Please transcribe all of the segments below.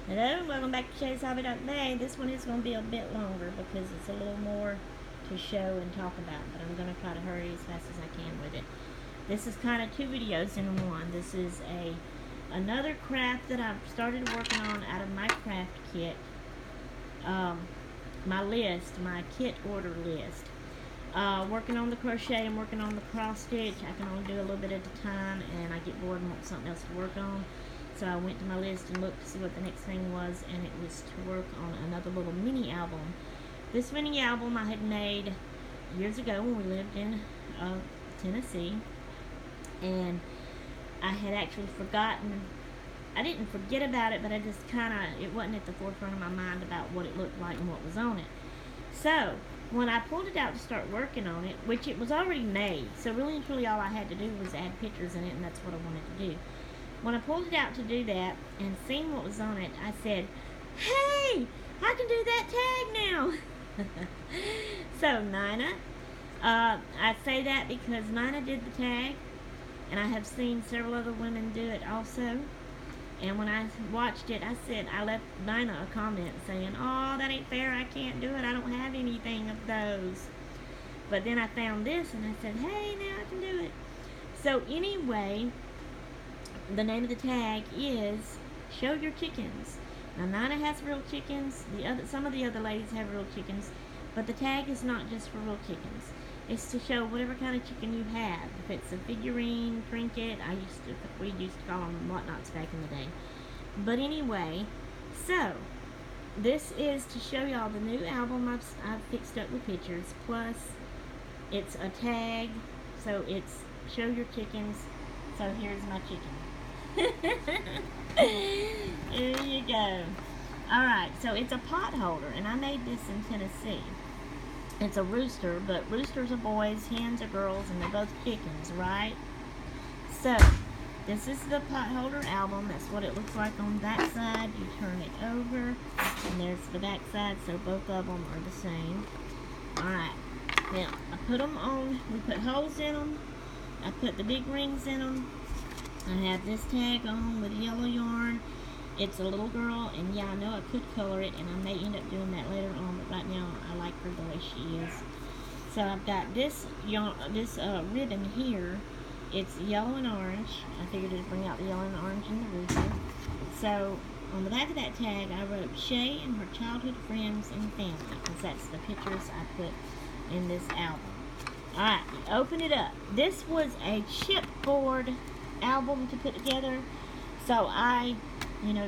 Hello and welcome back to Shay's Hobby Bay. This one is going to be a bit longer because it's a little more to show and talk about, but I'm going to try to hurry as fast as I can with it. This is kind of two videos in one. This is another craft that I've started working on out of my craft kit. My kit order list. Working on the crochet and working on the cross stitch. I can only do a little bit at a time and I get bored and want something else to work on. So I went to my list and looked to see what the next thing was, and it was to work on another little mini album. This mini album I had made years ago when we lived in Tennessee, and I had actually forgotten. I didn't forget about it, but I just it wasn't at the forefront of my mind about what it looked like and what was on it. So when I pulled it out to start working on it, which it was already made, so really and truly all I had to do was add pictures in it, and that's what I wanted to do. When I pulled it out to do that and seeing what was on it, I said, hey, I can do that tag now. So Nina, I say that because Nina did the tag, and I have seen several other women do it also. And when I watched it, I left Nina a comment saying, oh, that ain't fair, I can't do it, I don't have anything of those. But then I found this and I said, hey, now I can do it. So anyway, the name of the tag is Show Your Chickens. Now Nina has real chickens, some of the other ladies have real chickens, but the tag is not just for real chickens. It's to show whatever kind of chicken you have. If it's a figurine, trinket, we used to call them whatnots back in the day. But anyway, so this is to show y'all the new album I've fixed up with pictures, plus it's a tag, so it's Show Your Chickens. So here's my chicken. There you go. Alright, so it's a pot holder, and I made this in Tennessee. It's a rooster, but roosters are boys, hens are girls, and they're both chickens, right? So, this is the pot holder album. That's what it looks like on that side. You turn it over, and there's the back side, so both of them are the same. Alright, now, I put them on, we put holes in them. I put the big rings in them. I have this tag on with yellow yarn. It's a little girl, and yeah, I know I could color it, and I may end up doing that later on, but right now I like her the way she is. So I've got this yarn, ribbon here. It's yellow and orange. I figured it'd bring out the yellow and orange in the rooster. So on the back of that tag, I wrote Shay and her childhood friends and family, because that's the pictures I put in this album. Alright, open it up. This was a chipboard album to put together, so I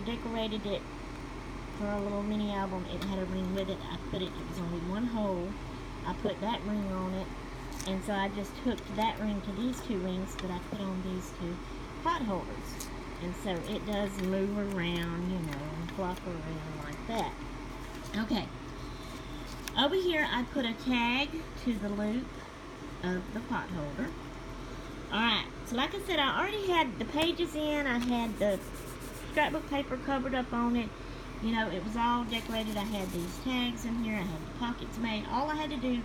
decorated it for a little mini album. It had a ring with it. It was only one hole. I put that ring on it, and so I just hooked that ring to these two rings that I put on these two pot holders. And so it does move around, and flop around like that. Okay. Over here I put a tag to the loop of the pot holder. Alright, so like I said, I already had the pages in. I had the scrapbook paper covered up on it. It was all decorated. I had these tags in here. I had the pockets made. All I had to do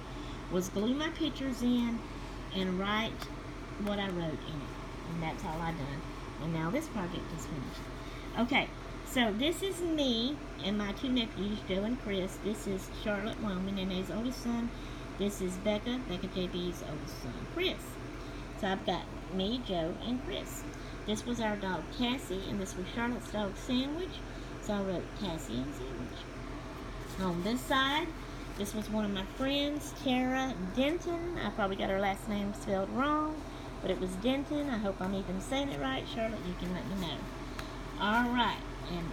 was glue my pictures in and write what I wrote in it. And that's all I done. And now this project is finished. Okay, so this is me and my two nephews, Joe and Chris. This is Charlotte Wyoming, Nene's oldest son. This is Becca JB's oldest son, Chris. So I've got me, Joe, and Chris. This was our dog, Cassie, and this was Charlotte's dog, Sandwich. So I wrote Cassie and Sandwich. On this side, this was one of my friends, Tara Denton. I probably got her last name spelled wrong, but it was Denton. I hope I'm even saying it right. Charlotte, you can let me know. Alright, and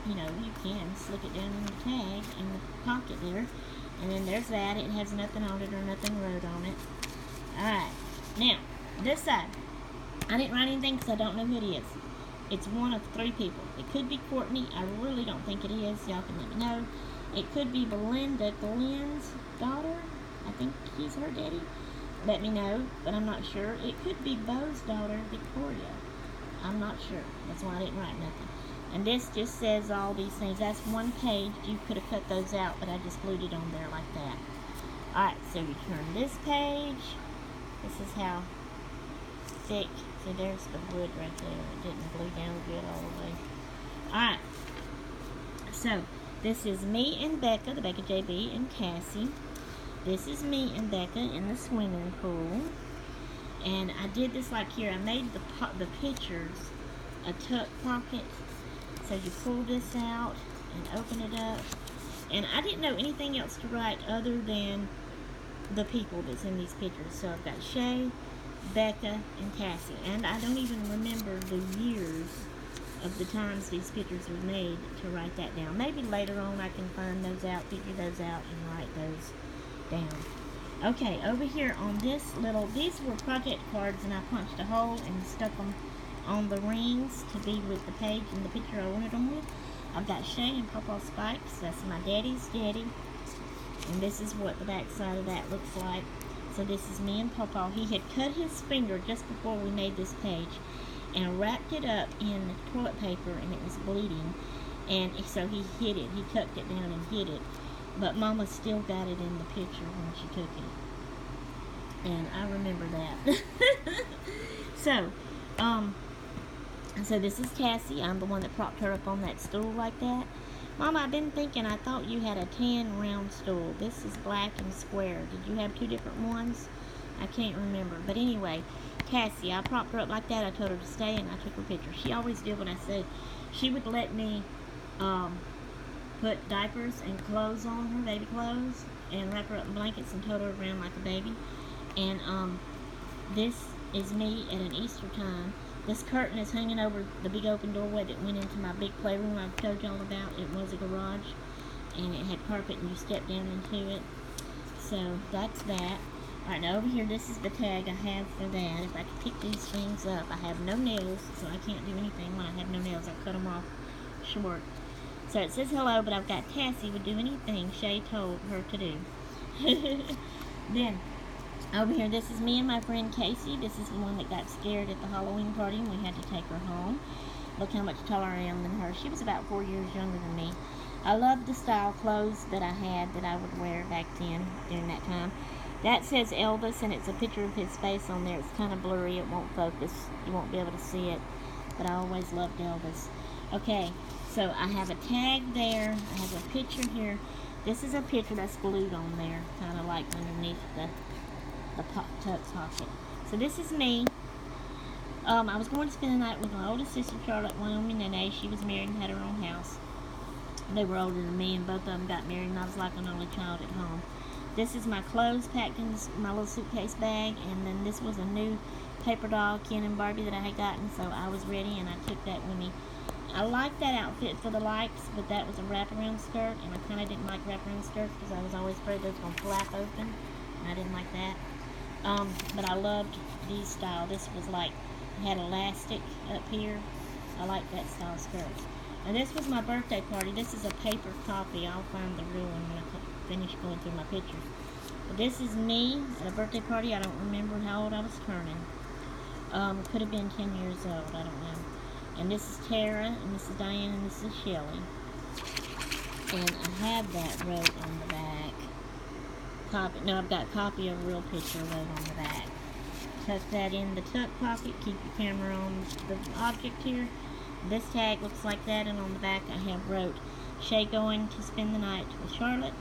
you can slip it down in the tag in the pocket there. And then there's that. It has nothing on it or nothing wrote on it. Alright, now, this side. I didn't write anything because I don't know who it is. It's one of three people. It could be Courtney. I really don't think it is. Y'all can let me know. It could be Belinda, Glenn's daughter. I think he's her daddy. Let me know, but I'm not sure. It could be Bo's daughter, Victoria. I'm not sure. That's why I didn't write nothing. And this just says all these things. That's one page. You could have cut those out, but I just glued it on there like that. Alright, so you turn this page. This is how thick. See, there's the wood right there. It didn't glue down good all the way. Alright. So this is me and Becca, the Becca JB, and Cassie. This is me and Becca in the swimming pool. And I did this like here. I made the pictures a tuck pocket. So you pull this out and open it up. And I didn't know anything else to write other than the people that's in these pictures. So I've got Shay, Becca, and Cassie. And I don't even remember the years of the times these pictures were made to write that down. Maybe later on I can find those out, figure those out, and write those down. Okay, over here on this little, these were project cards, and I punched a hole and stuck them on the rings to be with the page and the picture I wanted them with. I've got Shay and Pawpaw Spikes. That's my daddy's daddy. And this is what the back side of that looks like. So this is me and Pawpaw. He had cut his finger just before we made this page and wrapped it up in toilet paper, and it was bleeding. And so he hid it. He tucked it down and hid it. But Mama still got it in the picture when she took it. And I remember that. So this is Cassie. I'm the one that propped her up on that stool like that. Mama, I've been thinking, I thought you had a tan round stool. This is black and square. Did you have two different ones? I can't remember. But anyway, Cassie, I propped her up like that. I told her to stay, and I took her picture. She always did what I said. She would let me put diapers and clothes on her, baby clothes, and wrap her up in blankets and tote her around like a baby. And this is me at an Easter time. This curtain is hanging over the big open doorway that went into my big playroom I've told y'all about. It was a garage, and it had carpet, and you step down into it. So that's that. Alright, now over here, this is the tag I have for that. If I could pick these things up, I have no nails, so I can't do anything when I have no nails. I cut them off short. So it says hello, but I've got Cassie would do anything Shay told her to do. Then, over here, this is me and my friend Casey. This is the one that got scared at the Halloween party, and we had to take her home. Look how much taller I am than her. She was about 4 years younger than me. I love the style clothes that I had that I would wear back then, during that time. That says Elvis, and it's a picture of his face on there. It's kind of blurry. It won't focus. You won't be able to see it. But I always loved Elvis. Okay, so I have a tag there. I have a picture here. This is a picture that's glued on there, kind of like underneath the tuck pocket. So this is me. I was going to spend the night with my oldest sister, Charlotte, Wyoming, Nene. She was married and had her own house. They were older than me, and both of them got married, and I was like an only child at home. This is my clothes packed in my little suitcase bag, and then this was a new paper doll, Ken and Barbie, that I had gotten, so I was ready, and I took that with me. I liked that outfit for the lights, but that was a wraparound skirt, and I kind of didn't like wraparound skirts because I was always afraid they was going to flap open, and I didn't like that. But I loved these style. This was like, it had elastic up here. I like that style skirt. And this was my birthday party. This is a paper copy. I'll find the real one when I finish going through my pictures. But this is me at a birthday party. I don't remember how old I was turning. Could have been 10 years old. I don't know. And this is Tara, and this is Diane, and this is Shelly. And I have that wrote on the back. I've got a copy of a real picture wrote on the back. Tuck that in the tuck pocket. Keep your camera on the object here. This tag looks like that, and on the back I have wrote, Shay going to spend the night with Charlotte.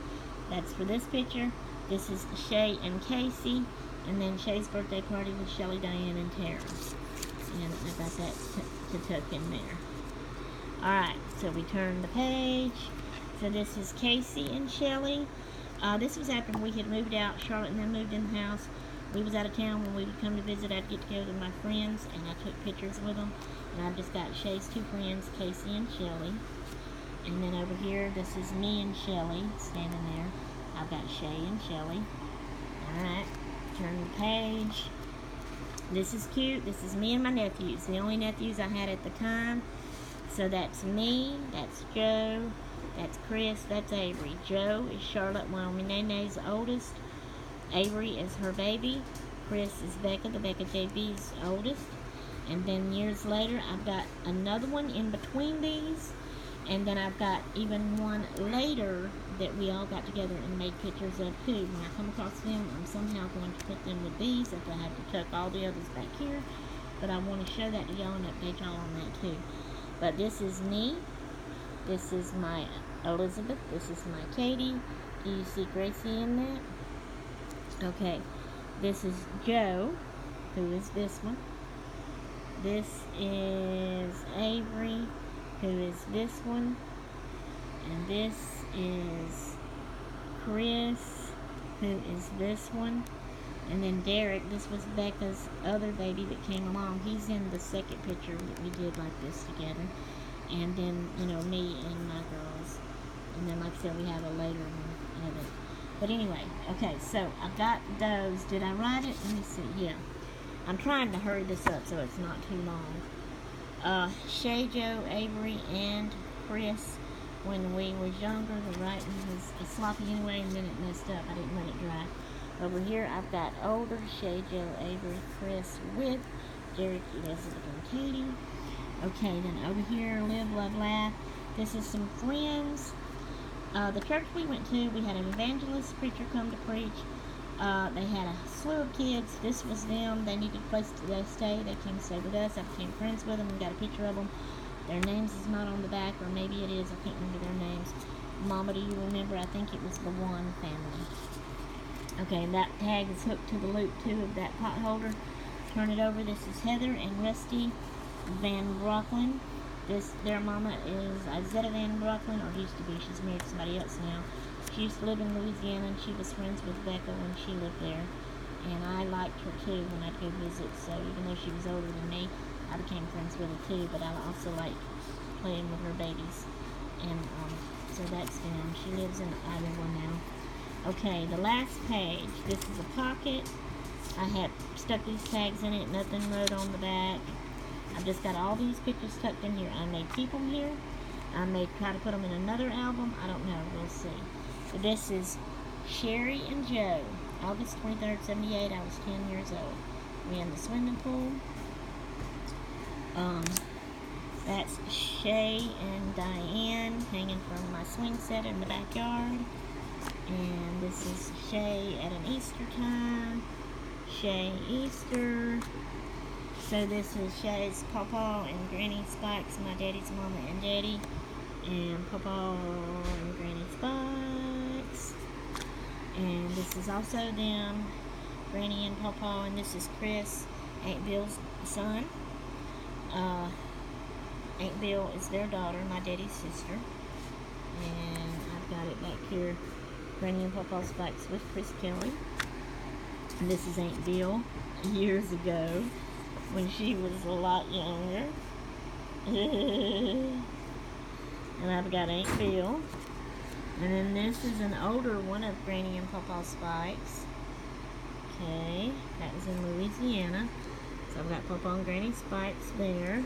That's for this picture. This is Shay and Casey, and then Shay's birthday party with Shelly, Diane, and Tara. And I got that to tuck in there. Alright, so we turn the page. So this is Casey and Shelly. This was after we had moved out. Charlotte and them moved in the house. We was out of town. When we would come to visit, I'd get together with my friends, and I took pictures with them. And I've just got Shay's two friends, Casey and Shelly. And then over here, this is me and Shelly standing there. I've got Shay and Shelly. Alright, turn the page. This is cute. This is me and my nephews. The only nephews I had at the time. So that's me, that's Joe, that's Chris, that's Avery. Joe is Charlotte, Wyoming, Nene's oldest. Avery is her baby. Chris is Becca, the Becca JB's oldest. And then years later, I've got another one in between these. And then I've got even one later that we all got together and made pictures of too. When I come across them, I'm somehow going to put them with these if I have to tuck all the others back here. But I want to show that to y'all and update y'all on that too. But this is me This is my Elizabeth. This is my Katie. Do you see Gracie in that? Okay. This is Joe, who is this one. This is Avery, who is this one. And this is Chris, who is this one. And then Derek, this was Becca's other baby that came along. He's in the second picture that we did like this together. And then, me and my girls. And then, like I said, we have a later one of it. But anyway, okay, so I got those. Did I write it? Let me see. Yeah. I'm trying to hurry this up so it's not too long. Shay, Joe, Avery, and Chris, when we was younger, the writing was sloppy anyway, and then it messed up. I didn't let it dry. Over here, I've got older Shay, Joe, Avery, Chris, with Derek, Elizabeth, and Katie. Okay, then over here, Live, Love, Laugh. This is some friends. The church we went to, we had an evangelist preacher come to preach. They had a slew of kids. This was them. They needed a place to stay. They came to stay with us. I became friends with them and got a picture of them. Their names is not on the back, or maybe it is. I can't remember their names. Mama, do you remember? I think it was the one family. Okay, that tag is hooked to the loop, too, of that pot holder. Turn it over. This is Heather and Rusty Van Brocklin. Their mama is Izetta Van Brocklin, or used to be. She's married to somebody else now. She used to live in Louisiana, and she was friends with Becca when she lived there. And I liked her, too, when I'd go visit. So even though she was older than me, I became friends with her, too. But I also liked playing with her babies. And so that's them. She lives in Iowa now. Okay, the last page. This is a pocket. I had stuck these tags in it. Nothing wrote on the back. I've just got all these pictures tucked in here. I may keep them here. I may try to put them in another album. I don't know. We'll see. So this is Sherry and Joe. August 23rd, 78. I was 10 years old. We in the swimming pool. That's Shay and Diane hanging from my swing set in the backyard. And this is Shay at an Easter time. Shay Easter. So this is Shay's Pawpaw and Granny Spikes, my daddy's mama and daddy. And Pawpaw and Granny Spikes. And this is also them, Granny and Pawpaw. And this is Chris, Aunt Bill's son. Aunt Bill is their daughter, my daddy's sister. And I've got it back here, Granny and Pawpaw Spikes with Chris Kelly. And this is Aunt Bill years ago when she was a lot younger. And I've got Aunt Bill. And then this is an older one of Granny and Pawpaw Spikes. Okay, that was in Louisiana. So I've got Pawpaw and Granny Spikes there.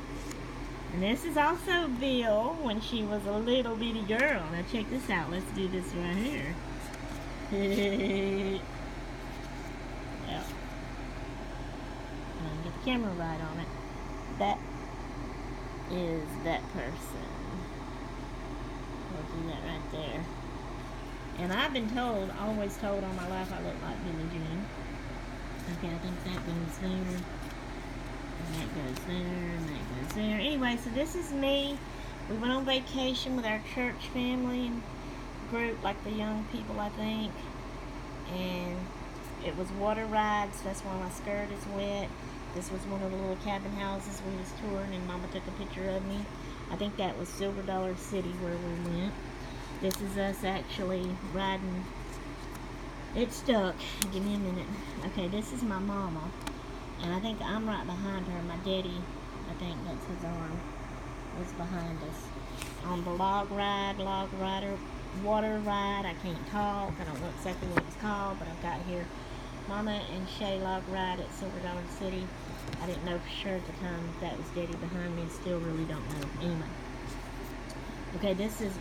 And this is also Bill when she was a little bitty girl. Now check this out. Let's do this right here. Well, and get the camera right on it. That is that person. We'll do that right there. And I've been told, always told all my life, I look like Billie Jean. Okay, I think that goes there. And that goes there, and that goes there. Anyway, so this is me. We went on vacation with our church family and group, like the young people, I think. And it was water rides. That's why my skirt is wet. This was one of the little cabin houses we was touring, and Mama took a picture of me. I think that was Silver Dollar City where we went. This is us actually riding. It stuck. Give me a minute. Okay, this is my mama. And I think I'm right behind her. My daddy, I think that's his arm, was behind us. On the log rider, water ride. I can't talk. I don't know exactly what it's called, but I've got here Mama and Shay log ride at Silver Dollar City. I didn't know for sure at the time if that was Daddy behind me, and still really don't know. Anyway. Okay, this is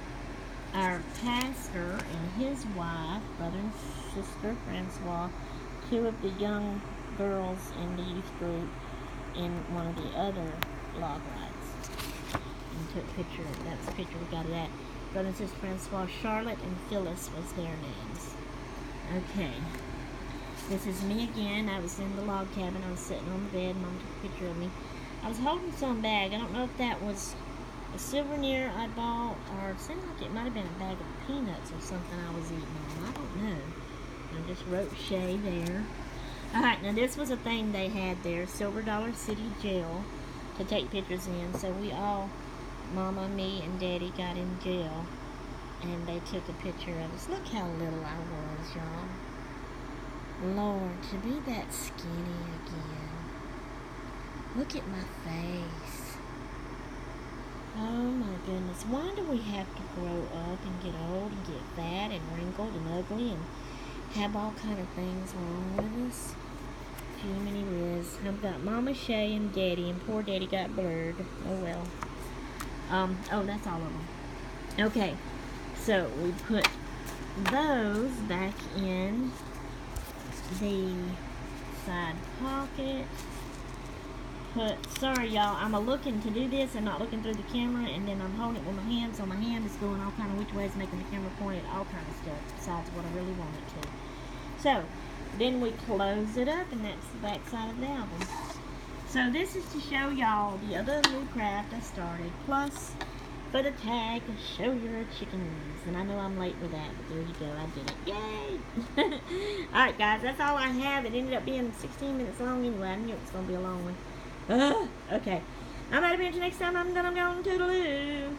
our pastor and his wife, brother and sister, Francois, two of the young girls in the youth group in one of the other log rides. And took a picture. That's the picture we got of that. Brother and sister Francois, Charlotte and Phyllis was their names. Okay. This is me again. I was in the log cabin. I was sitting on the bed. Mom took a picture of me. I was holding some bag. I don't know if that was a souvenir I bought, or it seemed like it might have been a bag of peanuts or something I was eating on. I don't know. I just wrote Shay there. Alright, now this was a thing they had there, Silver Dollar City Jail, to take pictures in. So we all, Mama, me, and Daddy got in jail, and they took a picture of us. Look how little I was, y'all. Lord, to be that skinny again. Look at my face. Oh my goodness. Why do we have to grow up and get old and get fat and wrinkled and ugly and have all kind of things wrong with us? Too many Riz. I've got Mama, Shay, and Daddy, and poor Daddy got blurred. Oh well. Oh, that's all of them. Okay, so we put those back in the side pocket. Sorry y'all, I'm looking to do this and not looking through the camera, and then I'm holding it with my hand, so my hand is going all kind of which ways, making the camera point at all kind of stuff besides what I really want it to. So then we close it up, and that's the back side of the album. So this is to show y'all the other new craft I started, plus for the tag, show your chickens. And I know I'm late with that, but there you go, I did it. Yay! Alright guys, that's all I have. It ended up being 16 minutes long anyway. I knew it was going to be a long one. Okay. I'm out of here until next time. I'm done. I'm going. Toodaloo.